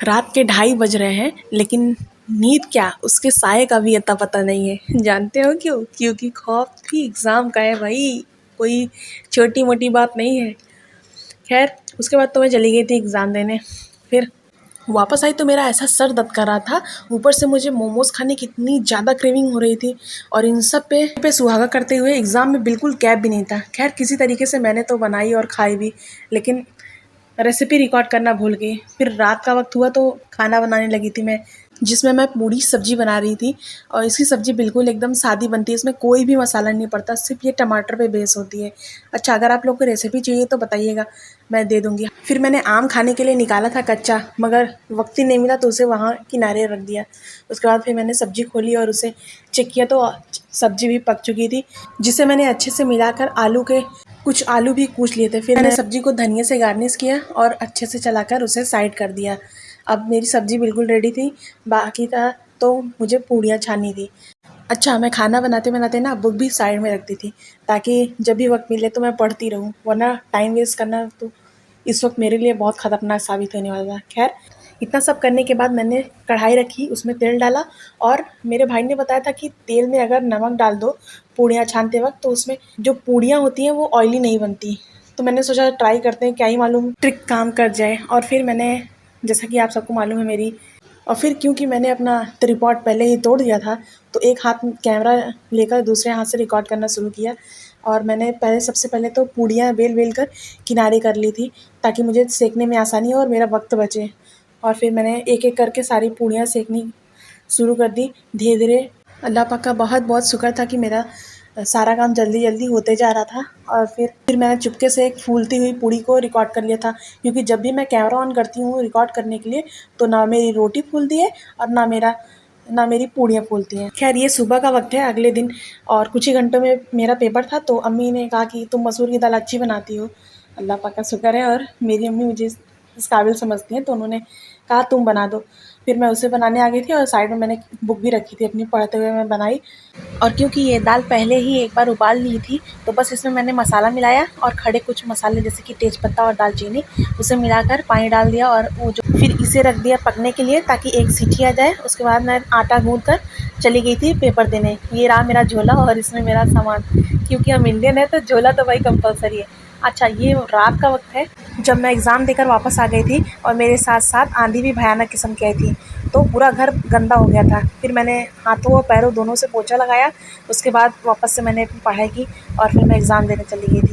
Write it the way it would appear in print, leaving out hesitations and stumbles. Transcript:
रात के 2:30 बज रहे हैं, लेकिन नींद क्या उसके साये का भी अता पता नहीं है। जानते हो क्यों? क्योंकि खौफ भी एग्ज़ाम का है भाई, कोई छोटी मोटी बात नहीं है। खैर उसके बाद तो मैं चली गई थी एग्ज़ाम देने। फिर वापस आई तो मेरा ऐसा सर दर्द कर रहा था, ऊपर से मुझे मोमोज़ खाने की इतनी ज़्यादा क्रेविंग हो रही थी और इन सब पे सुहागा करते हुए एग्ज़ाम में बिल्कुल गैप भी नहीं था। खैर किसी तरीके से मैंने तो बनाई और खाई भी, लेकिन रेसिपी रिकॉर्ड करना भूल गई। फिर रात का वक्त हुआ तो खाना बनाने लगी थी मैं, जिसमें मैं पूड़ी सब्ज़ी बना रही थी। और इसकी सब्ज़ी बिल्कुल एकदम सादी बनती है, इसमें कोई भी मसाला नहीं पड़ता, सिर्फ ये टमाटर पे बेस होती है। अच्छा, अगर आप लोग को रेसिपी चाहिए तो बताइएगा, मैं दे दूँगी। फिर मैंने आम खाने के लिए निकाला था कच्चा, मगर वक्त ही नहीं मिला तो उसे वहाँ किनारे रख दिया। उसके बाद फिर मैंने सब्ज़ी खोली और उसे चेक किया तो सब्ज़ी भी पक चुकी थी, जिसे मैंने अच्छे से मिलाकर कुछ आलू भी कूच लिए थे। फिर मैंने सब्ज़ी को धनिया से गार्निश किया और अच्छे से चलाकर उसे साइड कर दिया। अब मेरी सब्ज़ी बिल्कुल रेडी थी, बाकी था तो मुझे पूड़ियाँ छाननी थी। अच्छा, मैं खाना बनाते-बनाते ना बुक भी साइड में रखती थी, ताकि जब भी वक़्त मिले तो मैं पढ़ती रहूँ, वरना टाइम वेस्ट करना तो इस वक़्त मेरे लिए बहुत ख़तरनाक साबित होने वाला था। खैर इतना सब करने के बाद मैंने कढ़ाई रखी, उसमें तेल डाला और मेरे भाई ने बताया था कि तेल में अगर नमक डाल दो पूड़ियाँ छानते वक़्त तो उसमें जो पूड़ियाँ होती हैं वो ऑयली नहीं बनती। तो मैंने सोचा ट्राई करते हैं, क्या ही मालूम ट्रिक काम कर जाए। और फिर मैंने, जैसा कि आप सबको मालूम है मेरी, और फिर क्योंकि मैंने अपना ट्रिपॉड पहले ही तोड़ दिया था, तो एक हाथ कैमरा लेकर दूसरे हाथ से रिकॉर्ड करना शुरू किया। और मैंने सबसे पहले तो पूड़ियाँ बेल कर किनारे कर ली थी, ताकि मुझे सेकने में आसानी हो और मेरा वक्त बचे। और फिर मैंने एक-एक करके सारी पूड़ियाँ सेकनी शुरू कर दी धीरे-धीरे। अल्लाह पाक का बहुत-बहुत शुक्र था कि मेरा सारा काम जल्दी-जल्दी होते जा रहा था। और फिर मैंने चुपके से एक फूलती हुई पूड़ी को रिकॉर्ड कर लिया था, क्योंकि जब भी मैं कैमरा ऑन करती हूँ रिकॉर्ड करने के लिए, तो ना मेरी रोटी फूलती है और ना मेरी पूड़ियाँ फूलती हैं। खैर ये सुबह का वक्त है अगले दिन, और कुछ ही घंटों में मेरा पेपर था, तो अम्मी ने कहा कि तुम मसूर की दाल अच्छी बनाती हो। अल्लाह पाक का शुक्र है, और मेरी अम्मी मुझे इस काबिल समझती हैं, तो उन्होंने कहा तुम बना दो। फिर मैं उसे बनाने आ गई थी और साइड में मैंने बुक भी रखी थी अपनी, पढ़ते हुए मैं बनाई। और क्योंकि ये दाल पहले ही एक बार उबाल ली थी, तो बस इसमें मैंने मसाला मिलाया और खड़े कुछ मसाले जैसे कि तेज़पत्ता और दालचीनी, उसे मिलाकर पानी डाल दिया और फिर इसे रख दिया पकने के लिए, ताकि एक सीटी आ जाए। उसके बाद मैं आटा गूँथ कर चली गई थी पेपर देने। ये रहा मेरा झोला और इसमें मेरा सामान, क्योंकि हम इंडियन है तो झोला तो भाई कंपलसरी है। अच्छा, ये रात का वक्त है जब मैं एग्ज़ाम देकर वापस आ गई थी, और मेरे साथ साथ आंधी भी भयानक किस्म की आई थी, तो पूरा घर गंदा हो गया था। फिर मैंने हाथों और पैरों दोनों से पोंछा लगाया। उसके बाद वापस से मैंने पढ़ाई की और फिर मैं एग्ज़ाम देने चली गई थी।